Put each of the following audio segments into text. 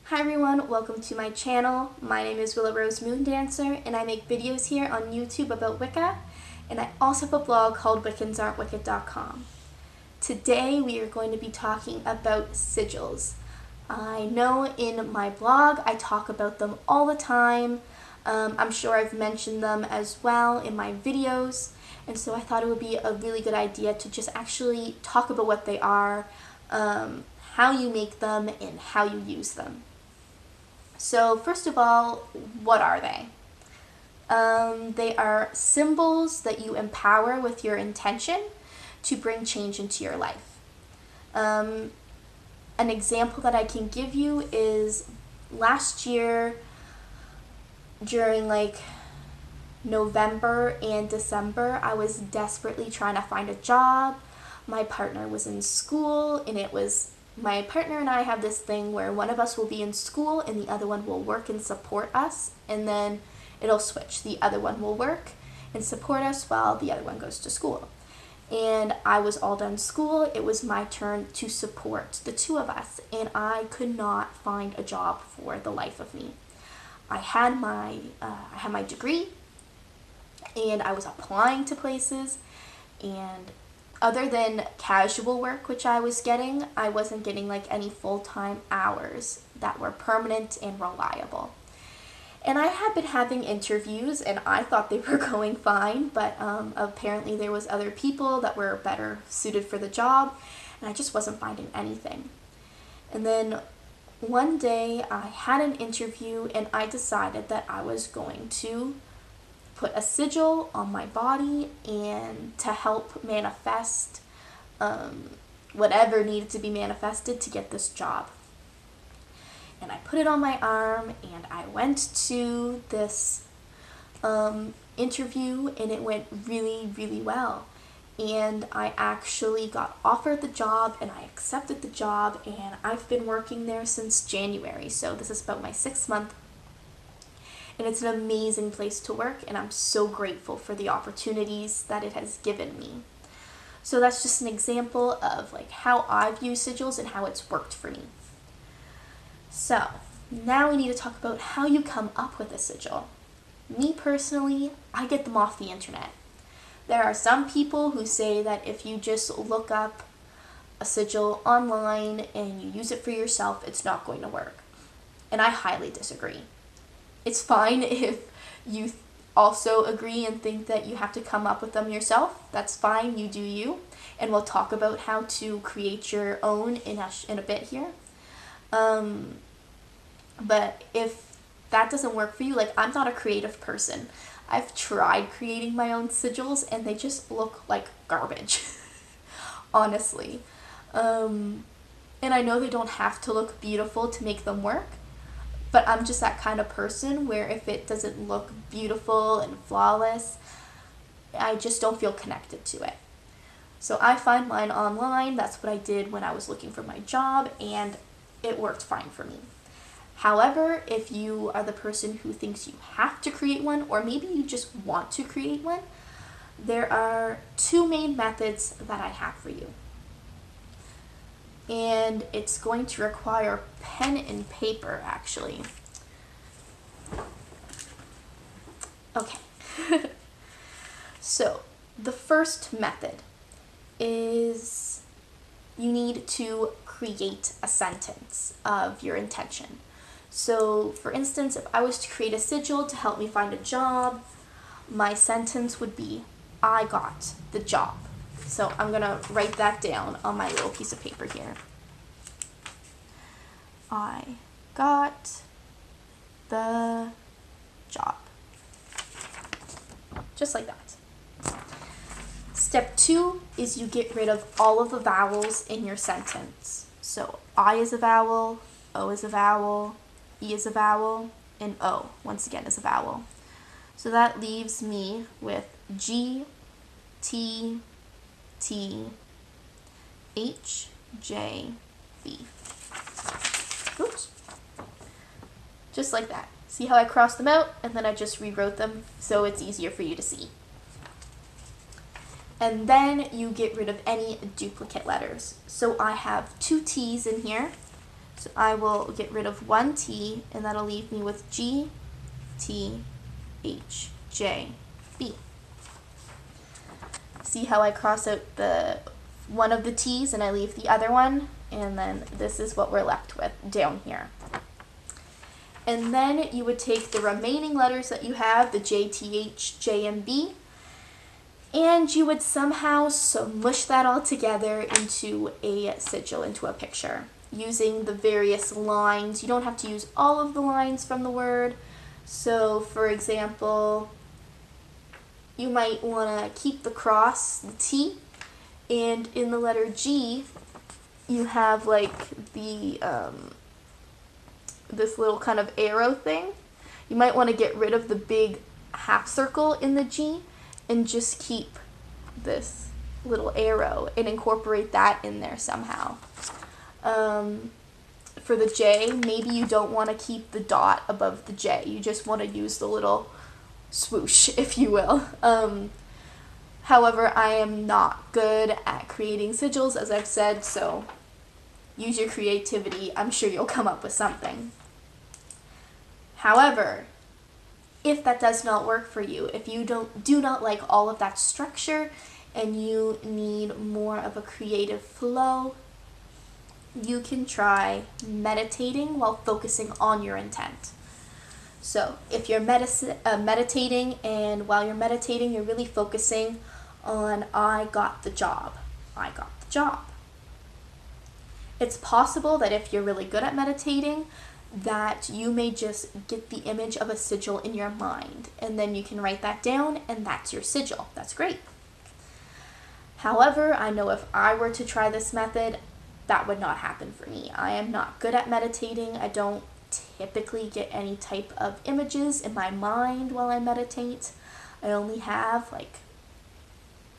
Hi everyone, welcome to my channel. My name is Willow Rose Moondancer and I make videos here on YouTube about Wicca, and I also have a blog called wiccansaren'twicked.com. Today we are going to be talking about sigils. I know in my blog I talk about them all the time. I'm sure I've mentioned them as well in my videos, and so I thought it would be a really good idea to just actually talk about what they are, how you make them, and how you use them. So first of all, what are they? They are symbols that you empower with your intention to bring change into your life. An example that I can give you is last year during November and December, I was desperately trying to find a job. My partner was in school, and my partner and I have this thing where one of us will be in school and the other one will work and support us, and then it'll switch. The other one will work and support us while the other one goes to school. And I was all done school. It was my turn to support the two of us, and I could not find a job for the life of me. I had my degree, and I was applying to places, and other than casual work, which I was getting, I wasn't getting any full-time hours that were permanent and reliable. And I had been having interviews, and I thought they were going fine, but apparently there was other people that were better suited for the job, and I just wasn't finding anything. And then one day I had an interview, and I decided that I was going to put a sigil on my body and to help manifest whatever needed to be manifested to get this job. And I put it on my arm, and I went to this interview, and it went really, really well. And I actually got offered the job, and I accepted the job, and I've been working there since January, so this is about my 6th month. And it's an amazing place to work, and I'm so grateful for the opportunities that it has given me. So that's just an example of how I've used sigils and how it's worked for me. So now we need to talk about how you come up with a sigil. Me personally, I get them off the internet. There are some people who say that if you just look up a sigil online and you use it for yourself, it's not going to work. And I highly disagree. It's fine if you also agree and think that you have to come up with them yourself. That's fine, you do you. And we'll talk about how to create your own in a bit here. But if that doesn't work for you, I'm not a creative person. I've tried creating my own sigils and they just look like garbage, honestly. And I know they don't have to look beautiful to make them work. But I'm just that kind of person where if it doesn't look beautiful and flawless, I just don't feel connected to it. So I find mine online. That's what I did when I was looking for my job, and it worked fine for me. However, if you are the person who thinks you have to create one, or maybe you just want to create one, there are 2 main methods that I have for you. And it's going to require pen and paper, actually. Okay. So, the first method is you need to create a sentence of your intention. So, for instance, if I was to create a sigil to help me find a job, my sentence would be, I got the job. So I'm going to write that down on my little piece of paper here. I got the job. Just like that. Step 2 is you get rid of all of the vowels in your sentence. So I is a vowel, O is a vowel, E is a vowel, and O, once again, is a vowel. So that leaves me with G, T, T, H, J, V. Oops. Just like that. See how I crossed them out, and then I just rewrote them so it's easier for you to see. And then you get rid of any duplicate letters. So I have 2 T's in here, So I will get rid of one T, and that'll leave me with G, T, H, J, B. See how I cross out the one of the T's and I leave the other one? And then this is what we're left with down here. And then you would take the remaining letters that you have, the J, T, H, J, and B, and you would somehow smush that all together into a sigil, into a picture, using the various lines. You don't have to use all of the lines from the word. So, for example, you might want to keep the cross, the T, and in the letter G, you have like the this little kind of arrow thing. You might want to get rid of the big half circle in the G and just keep this little arrow and incorporate that in there somehow. For the J, maybe you don't want to keep the dot above the J. You just want to use the little swoosh, if you will. However, I am not good at creating sigils, as I've said, so use your creativity. I'm sure you'll come up with something. However, if that does not work for you, if you do not like all of that structure and you need more of a creative flow, you can try meditating while focusing on your intent. So if you're meditating, and while you're meditating, you're really focusing on, I got the job. I got the job. It's possible that if you're really good at meditating, that you may just get the image of a sigil in your mind, and then you can write that down, and that's your sigil. That's great. However, I know if I were to try this method, that would not happen for me. I am not good at meditating. I don't typically get any type of images in my mind while I meditate. I only have like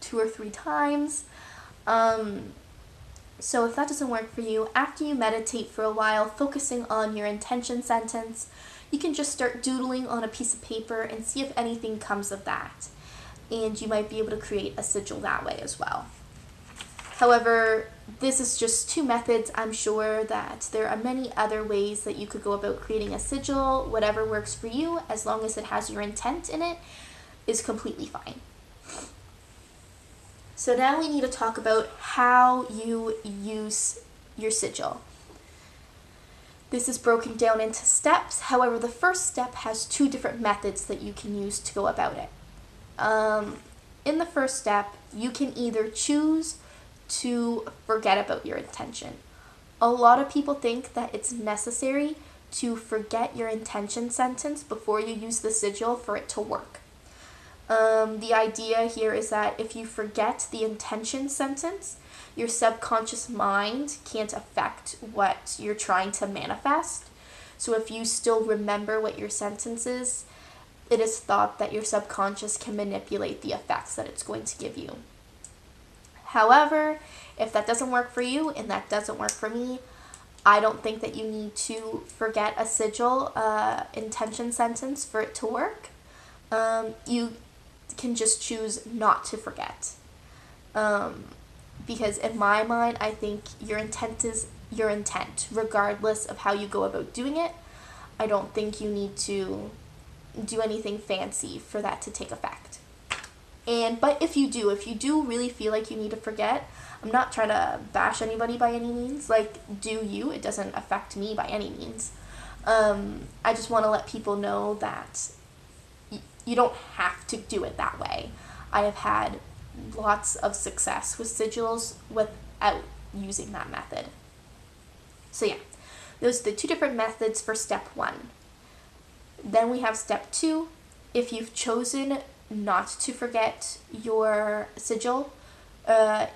2 or 3 times. So if that doesn't work for you, after you meditate for a while, focusing on your intention sentence, you can just start doodling on a piece of paper and see if anything comes of that. And you might be able to create a sigil that way as well. However, this is just 2 methods. I'm sure that there are many other ways that you could go about creating a sigil. Whatever works for you, as long as it has your intent in it, is completely fine. So now we need to talk about how you use your sigil. This is broken down into steps. However, the first step has 2 different methods that you can use to go about it. In the first step, you can either choose to forget about your intention. A lot of people think that it's necessary to forget your intention sentence before you use the sigil for it to work. The idea here is that if you forget the intention sentence, your subconscious mind can't affect what you're trying to manifest. So if you still remember what your sentence is, it is thought that your subconscious can manipulate the effects that it's going to give you. However, if that doesn't work for you, and that doesn't work for me, I don't think that you need to forget a sigil intention sentence for it to work. You can just choose not to forget. Because in my mind, I think your intent is your intent, regardless of how you go about doing it. I don't think you need to do anything fancy for that to take effect. But if you do really feel like you need to forget, I'm not trying to bash anybody by any means. Like, do you? It doesn't affect me by any means. I just want to let people know that you don't have to do it that way. I have had lots of success with sigils without using that method. So yeah, those are the 2 different methods for step 1. Then we have step 2. If you've chosen not to forget your sigil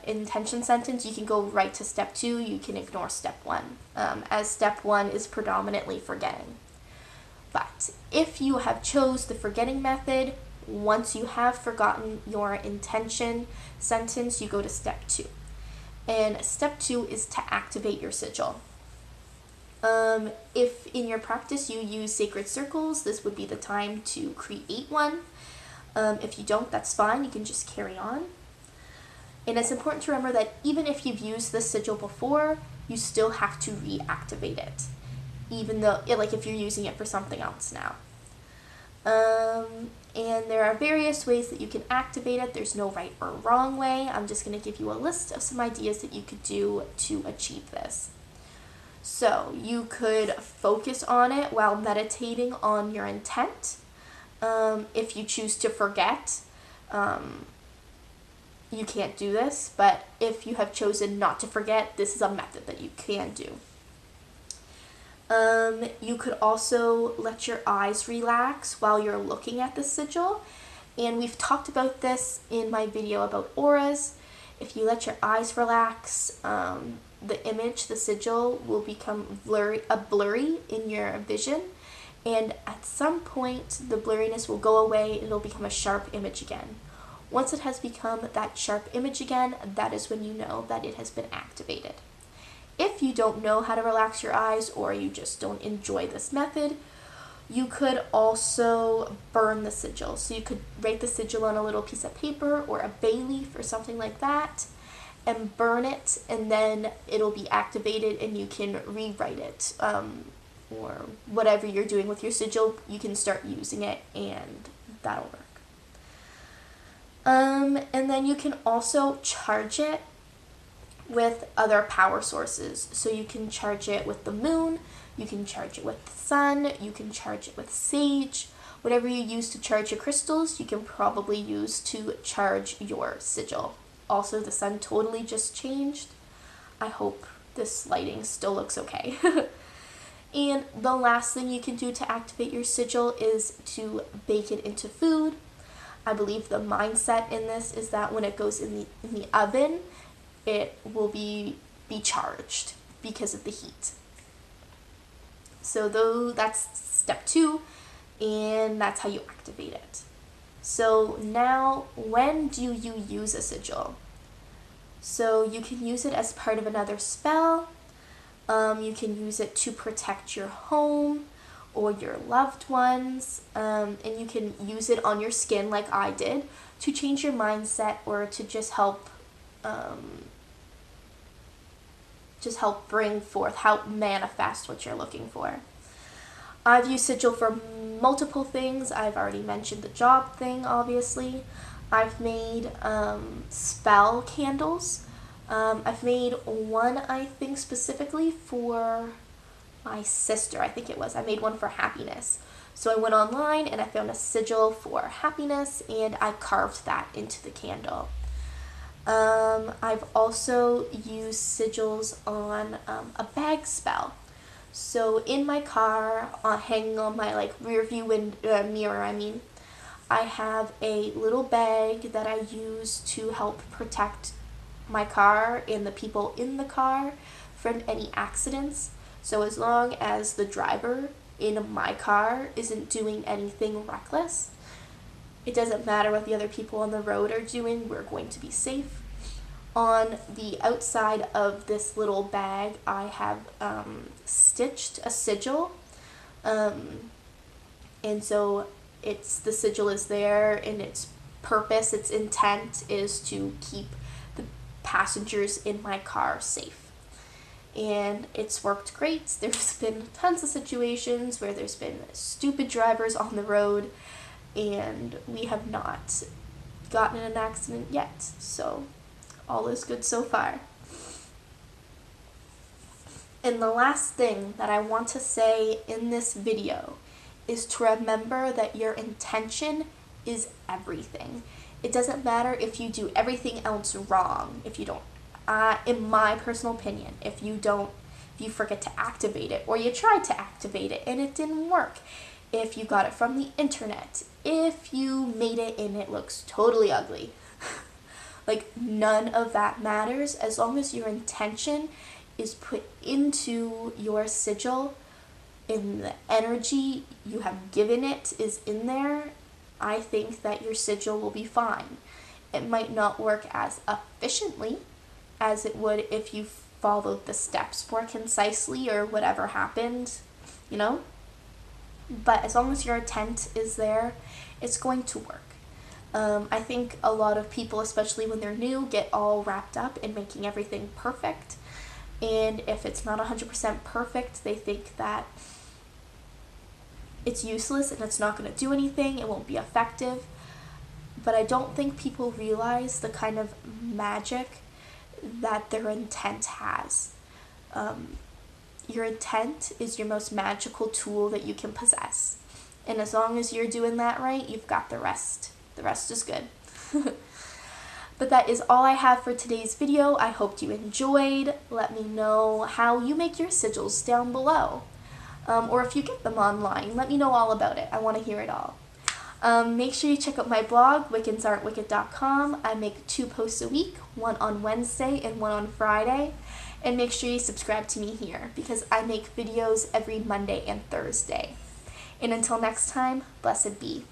intention sentence, you can go right to step 2. You can ignore step 1, as step 1 is predominantly forgetting. But if you have chose the forgetting method, once you have forgotten your intention sentence, you go to step 2. And step 2 is to activate your sigil. If in your practice you use sacred circles, this would be the time to create one. If you don't, that's fine. You can just carry on. And it's important to remember that even if you've used the sigil before, you still have to reactivate it, even though, like if you're using it for something else now. And there are various ways that you can activate it. There's no right or wrong way. I'm just going to give you a list of some ideas that you could do to achieve this. So you could focus on it while meditating on your intent. If you choose to forget, you can't do this, but if you have chosen not to forget, this is a method that you can do. You could also let your eyes relax while you're looking at the sigil. And we've talked about this in my video about auras. If you let your eyes relax, the image, the sigil, will become blurry in your vision. And at some point, the blurriness will go away and it'll become a sharp image again. Once it has become that sharp image again, that is when you know that it has been activated. If you don't know how to relax your eyes, or you just don't enjoy this method, you could also burn the sigil. So you could write the sigil on a little piece of paper or a bay leaf or something like that and burn it, and then it'll be activated and you can rewrite it. Or whatever you're doing with your sigil, you can start using it and that'll work. And then you can also charge it with other power sources. So you can charge it with the moon, you can charge it with the sun, you can charge it with sage. Whatever you use to charge your crystals, you can probably use to charge your sigil. Also, the sun totally just changed. I hope this lighting still looks okay. And the last thing you can do to activate your sigil is to bake it into food. I believe the mindset in this is that when it goes in the oven, it will be charged because of the heat. So that's step 2, and that's how you activate it. So now, when do you use a sigil? So you can use it as part of another spell. You can use it to protect your home or your loved ones, and you can use it on your skin like I did to change your mindset or to just help bring forth, help manifest what you're looking for. I've used sigil for multiple things. I've already mentioned the job thing, obviously. I've made spell candles. I've made one, I think, specifically for my sister, I think it was. I made one for happiness. So I went online and I found a sigil for happiness and I carved that into the candle. I've also used sigils on a bag spell. So in my car, hanging on my rear view mirror, I have a little bag that I use to help protect my car and the people in the car from any accidents. So as long as the driver in my car isn't doing anything reckless, it doesn't matter what the other people on the road are doing, we're going to be safe. On the outside of this little bag, I have stitched a sigil, and so the sigil is there, and its purpose, its intent is to keep the passengers in my car safe. And it's worked great. There's been tons of situations where there's been stupid drivers on the road, and we have not gotten in an accident yet, so all is good so far. And the last thing that I want to say in this video is to remember that your intention is everything. It doesn't matter if you do everything else wrong, if you don't, in my personal opinion, if you forget to activate it, or you tried to activate it and it didn't work, if you got it from the internet, if you made it and it looks totally ugly, none of that matters as long as your intention is put into your sigil and the energy you have given it is in there. I think that your sigil will be fine. It might not work as efficiently as it would if you followed the steps more concisely or whatever happened, but as long as your intent is there, it's going to work. I think a lot of people, especially when they're new, get all wrapped up in making everything perfect, And if it's not 100% perfect, they think that it's useless and it's not going to do anything, it won't be effective. But I don't think people realize the kind of magic that their intent has. Your intent is your most magical tool that you can possess. And as long as you're doing that right, you've got the rest. The rest is good. But that is all I have for today's video. I hope you enjoyed. Let me know how you make your sigils down below. Or if you get them online, let me know all about it. I want to hear it all. Make sure you check out my blog, wiccansaren'twicked.com. I make 2 posts a week, one on Wednesday and one on Friday. And make sure you subscribe to me here, because I make videos every Monday and Thursday. And until next time, blessed be.